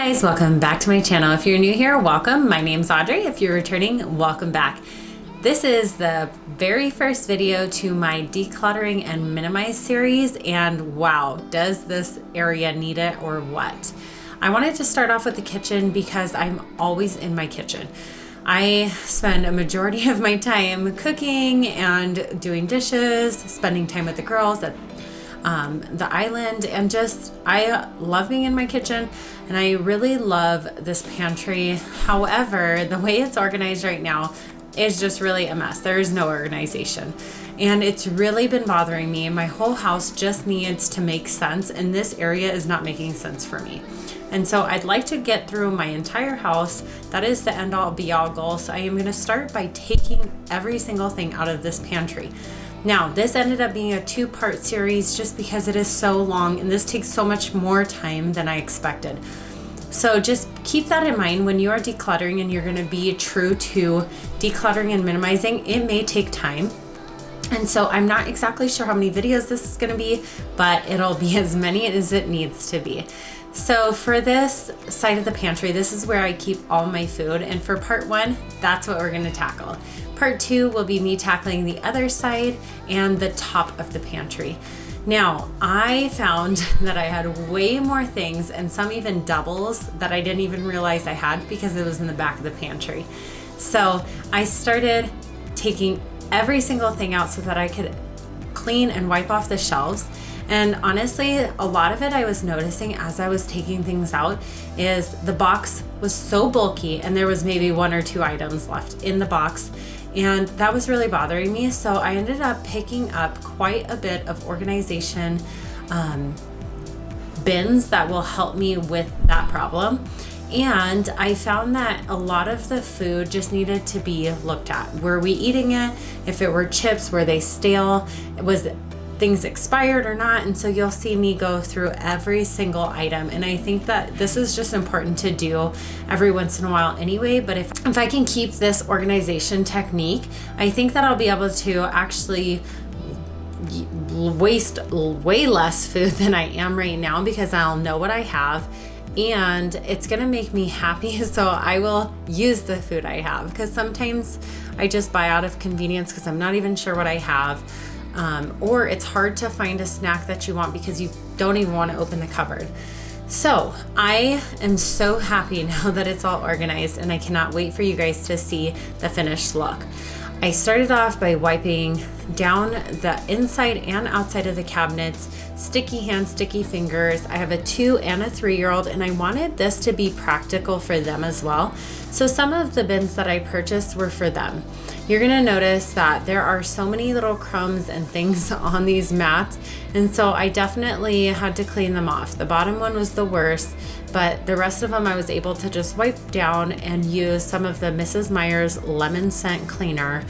guys, welcome back to my channel. If you're new here, welcome. My name's Audrey. If you're returning, welcome back. This is the very first video to my decluttering and minimize series, and wow, does this area need it or what? I wanted to start off with the kitchen because I'm always in my kitchen. I spend a majority of my time cooking and doing dishes, spending time with the girls at the island, and just I love being in my kitchen, and I really love this pantry. However, the way it's organized right now is just really a mess. There is no organization, and it's really been bothering me. My whole house just needs to make sense, and this area is not making sense for me. And so I'd like to get through my entire house. That is the end all be all goal. So I am going to start by taking every single thing out of this pantry. Now, this ended up being a two-part series just because it is so long, and this takes so much more time than I expected. So just keep that in mind when you are decluttering and you're going to be true to decluttering and minimizing. It may take time. And so I'm not exactly sure how many videos this is going to be, but it'll be as many as it needs to be. So for this side of the pantry, this is where I keep all my food. And for part one, that's what we're going to tackle. Part two will be me tackling the other side and the top of the pantry. Now, I found that I had way more things, and some even doubles, that I didn't even realize I had because it was in the back of the pantry. So I started taking every single thing out so that I could clean and wipe off the shelves. And honestly, a lot of it I was noticing as I was taking things out is the box was so bulky, and there was maybe one or two items left in the box. And that was really bothering me. So I ended up picking up quite a bit of organization bins that will help me with that problem. And I found that a lot of the food just needed to be looked at. Were we eating it? If it were chips, were they stale? Was things expired or not? And so you'll see me go through every single item. And I think that this is just important to do every once in a while anyway. But if I can keep this organization technique, I think that I'll be able to actually waste way less food than I am right now, because I'll know what I have. And it's going to make me happy, so I will use the food I have, because sometimes I just buy out of convenience because I'm not even sure what I have, or it's hard to find a snack that you want because you don't even want to open the cupboard. So I am so happy now that it's all organized, and I cannot wait for you guys to see the finished look. I started off by wiping down the inside and outside of the cabinets, sticky hands, sticky fingers. I have a 2 and a 3-year-old, and I wanted this to be practical for them as well. So some of the bins that I purchased were for them. You're gonna notice that there are so many little crumbs and things on these mats, and so I definitely had to clean them off. The bottom one was the worst, but the rest of them I was able to just wipe down and use some of the Mrs. Meyer's lemon scent cleaner.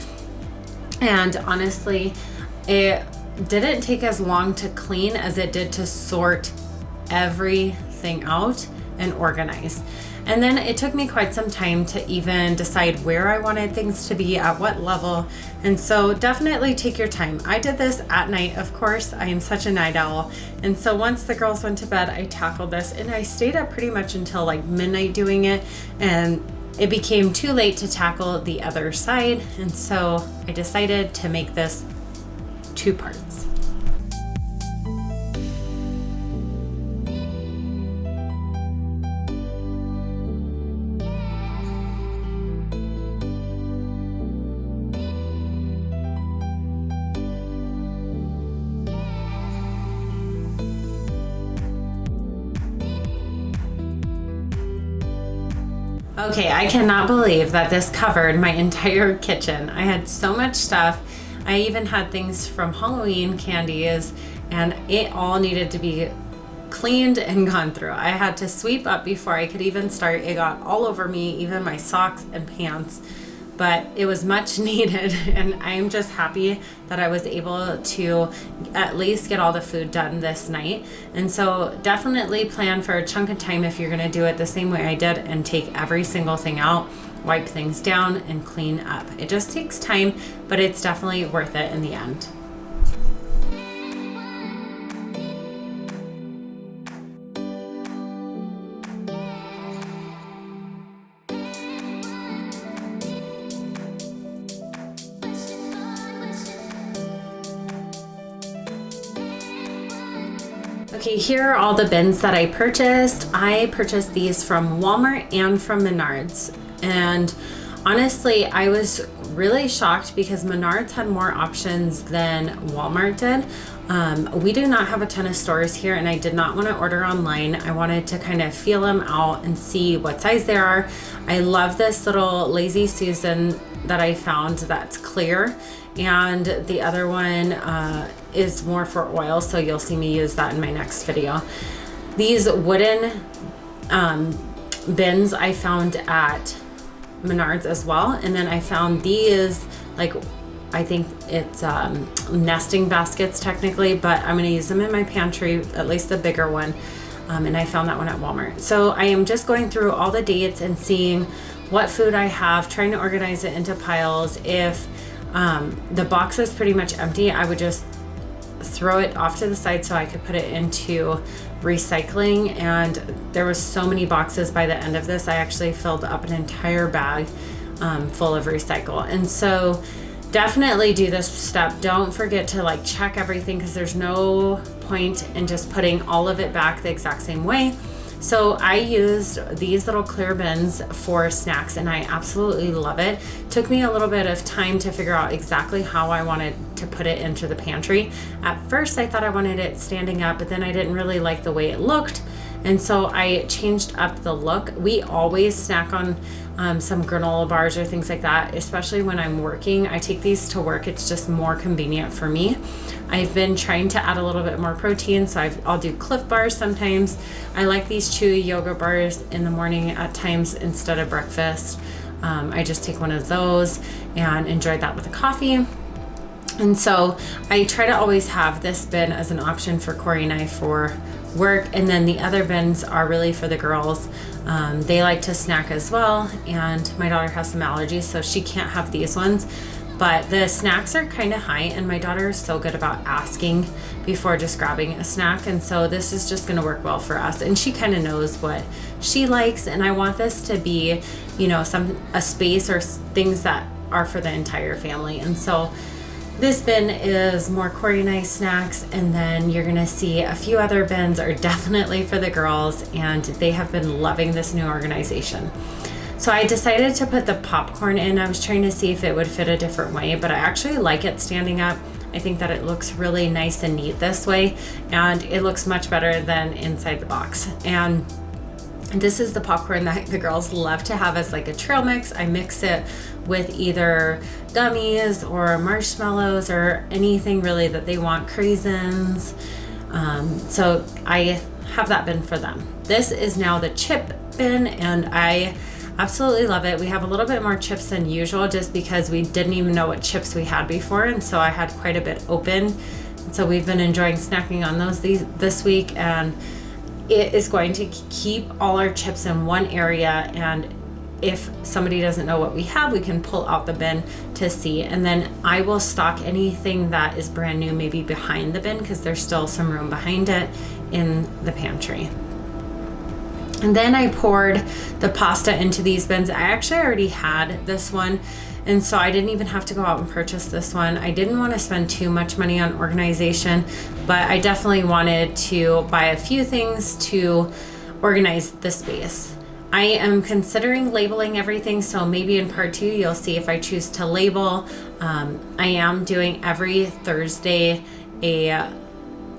And honestly, it didn't take as long to clean as it did to sort everything out and organize. And then it took me quite some time to even decide where I wanted things to be, at what level. And so definitely take your time. I did this at night, of course. I am such a night owl. And so once the girls went to bed, I tackled this, and I stayed up pretty much until like midnight doing it. And it became too late to tackle the other side. And so I decided to make this 2 parts. Okay, I cannot believe that this covered my entire kitchen. I had so much stuff. I even had things from Halloween candies, and it all needed to be cleaned and gone through. I had to sweep up before I could even start. It got all over me, even my socks and pants, but it was much needed, and I'm just happy that I was able to at least get all the food done this night. And so definitely plan for a chunk of time if you're gonna do it the same way I did, and take every single thing out, wipe things down, and clean up. It just takes time, but it's definitely worth it in the end. Okay, here are all the bins that I purchased. I purchased these from Walmart and from Menards. And honestly, I was really shocked because Menards had more options than Walmart did. We do not have a ton of stores here, and I did not want to order online. I wanted to kind of feel them out and see what size they are. I love this little Lazy Susan that I found that's clear, and the other one is more for oil, so you'll see me use that in my next video. These wooden bins I found at Menards as well, and then I found these, like, I think it's nesting baskets technically, but I'm going to use them in my pantry, at least the bigger one, and I found that one at Walmart. So I am just going through all the dates and seeing what food I have, trying to organize it into piles. If the box is pretty much empty, I would just throw it off to the side so I could put it into recycling. And there was so many boxes by the end of this, I actually filled up an entire bag full of recycle. And so definitely do this step. Don't forget to like check everything, because there's no point in just putting all of it back the exact same way. So I used these little clear bins for snacks, and I absolutely love it. Took me a little bit of time to figure out exactly how I wanted to put it into the pantry. At first I thought I wanted it standing up, but then I didn't really like the way it looked. And so I changed up the look. We always snack on some granola bars or things like that, especially when I'm working. I take these to work. It's just more convenient for me. I've been trying to add a little bit more protein, so I'll do Cliff bars sometimes. I like these chewy yogurt bars in the morning at times instead of breakfast. I just take one of those and enjoy that with a coffee. And so I try to always have this bin as an option for Corey and I for work, and then the other bins are really for the girls. They like to snack as well, and my daughter has some allergies, so she can't have these ones. But the snacks are kind of high, and my daughter is so good about asking before just grabbing a snack, and so this is just going to work well for us. And she kind of knows what she likes, and I want this to be, you know, a space or things that are for the entire family. And so this bin is more Corey and I snacks, and then you're gonna see a few other bins are definitely for the girls, and they have been loving this new organization. So I decided to put the popcorn in. I was trying to see if it would fit a different way, but I actually like it standing up. I think that it looks really nice and neat this way, and it looks much better than inside the box. And this is the popcorn that the girls love to have as like a trail mix. I mix it with either gummies or marshmallows or anything really that they want, craisins. So I have that bin for them. This is now the chip bin, and I absolutely love it. We have a little bit more chips than usual just because we didn't even know what chips we had before, and so I had quite a bit open. And so we've been enjoying snacking on those this week, and it is going to keep all our chips in one area, and if somebody doesn't know what we have, we can pull out the bin to see. And then I will stock anything that is brand new maybe behind the bin, because there's still some room behind it in the pantry. And then I poured the pasta into these bins. I actually already had this one, and so I didn't even have to go out and purchase this one. I didn't want to spend too much money on organization, but I definitely wanted to buy a few things to organize the space. I am considering labeling everything, so maybe in part 2 you'll see if I choose to label. I am doing every Thursday a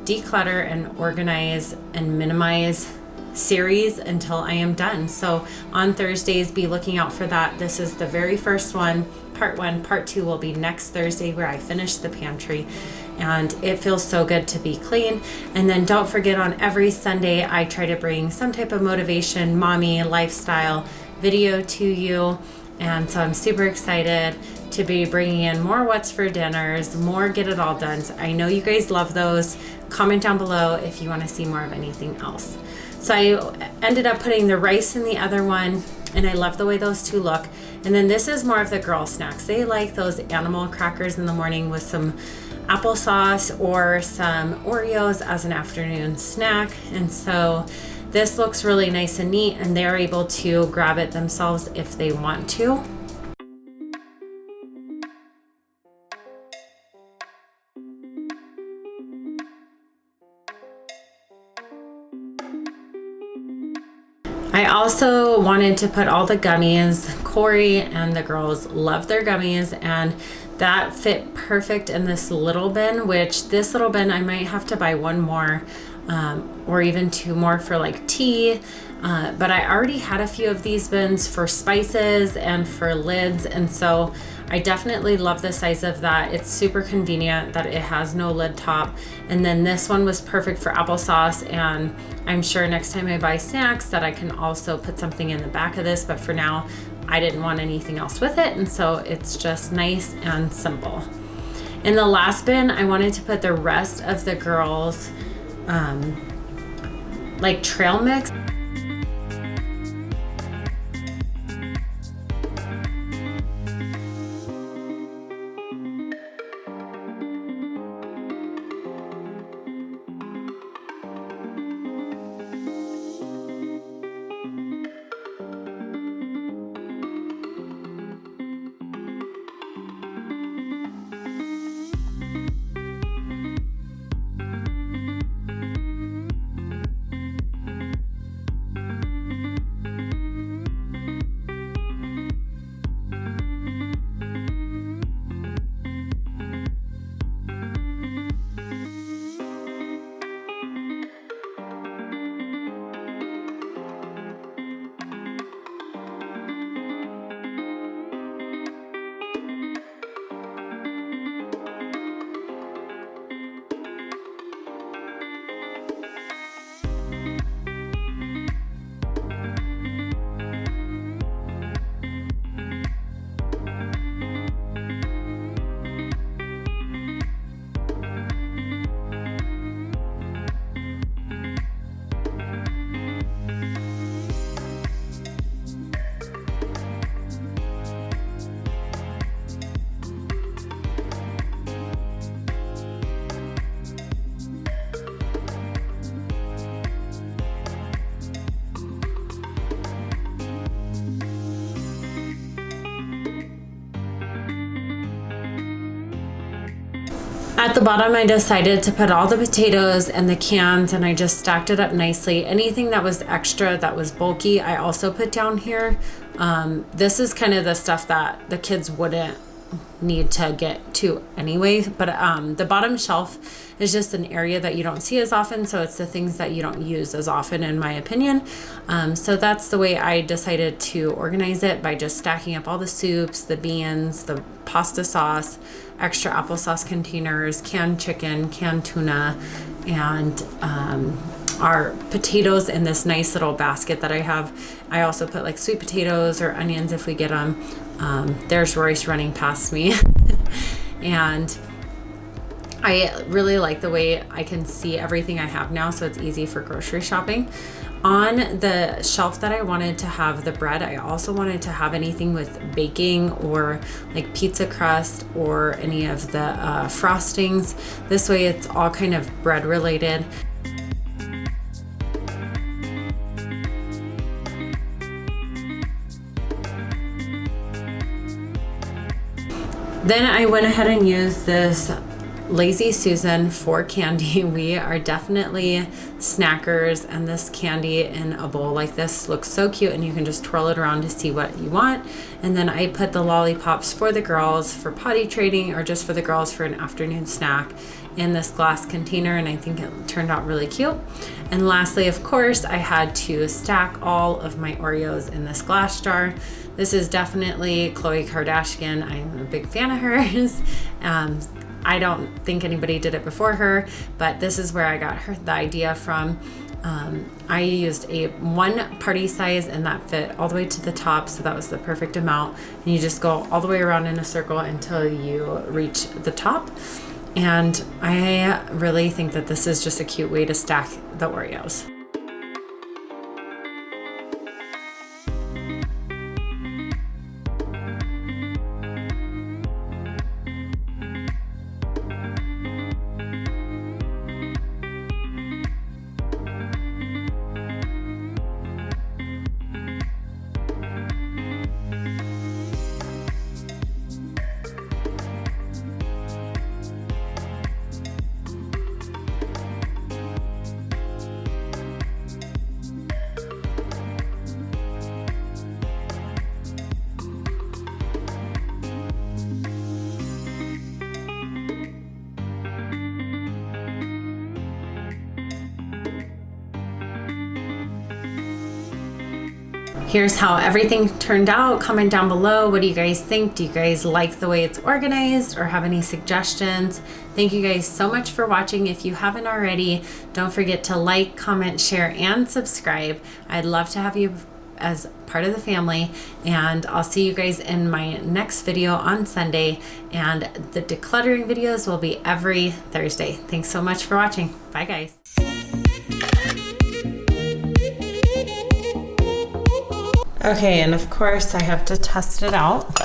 declutter and organize and minimize series until I am done. So on Thursdays, be looking out for that. This is the very first one, part 1. Part 2 will be next Thursday, where I finish the pantry, and it feels so good to be clean. And then don't forget, on every Sunday I try to bring some type of motivation, mommy, lifestyle video to you. And so I'm super excited to be bringing in more what's for dinners, more get it all done. I know you guys love those. Comment down below if you want to see more of anything else. So I ended up putting the rice in the other one, and I love the way those two look. And then this is more of the girl snacks. They like those animal crackers in the morning with some applesauce or some Oreos as an afternoon snack. And so this looks really nice and neat, and they're able to grab it themselves if they want to. I also wanted to put all the gummies. Corey and the girls love their gummies, and that fit perfect in this little bin, which this little bin I might have to buy one more or even two more for like tea. But I already had a few of these bins for spices and for lids, and so I definitely love the size of that. It's super convenient that it has no lid top. And then this one was perfect for applesauce, and I'm sure next time I buy snacks that I can also put something in the back of this, but for now I didn't want anything else with it, and so it's just nice and simple. In the last bin, I wanted to put the rest of the girls' like trail mix. At the bottom, I decided to put all the potatoes and the cans, and I just stacked it up nicely. Anything that was extra, that was bulky, I also put down here. This is kind of the stuff that the kids wouldn't need to get to anyway, but the bottom shelf is just an area that you don't see as often, so it's the things that you don't use as often, in my opinion. So that's the way I decided to organize it, by just stacking up all the soups, the beans, the pasta sauce, extra applesauce containers, canned chicken, canned tuna, and our potatoes in this nice little basket that I have. I also put like sweet potatoes or onions if we get them. There's Royce running past me. And I really like the way I can see everything I have now, so it's easy for grocery shopping. On the shelf that I wanted to have the bread, I also wanted to have anything with baking or like pizza crust or any of the frostings. This way it's all kind of bread related. Then I went ahead and used this Lazy Susan for candy. We are definitely snackers, and this candy in a bowl like this looks so cute, and you can just twirl it around to see what you want. And then I put the lollipops for the girls for potty training, or just for the girls for an afternoon snack, in this glass container, and I think it turned out really cute. And lastly, of course, I had to stack all of my Oreos in this glass jar. This is definitely Khloe Kardashian. I'm a big fan of hers. I don't think anybody did it before her, but this is where I got the idea from. I used a one party size, and that fit all the way to the top, so that was the perfect amount. And you just go all the way around in a circle until you reach the top. And I really think that this is just a cute way to stack the Oreos. Here's how everything turned out. Comment down below. What do you guys think? Do you guys like the way it's organized or have any suggestions? Thank you guys so much for watching. If you haven't already, don't forget to like, comment, share, and subscribe. I'd love to have you as part of the family, and I'll see you guys in my next video on Sunday, and the decluttering videos will be every Thursday. Thanks so much for watching. Bye guys. Okay, and of course I have to test it out.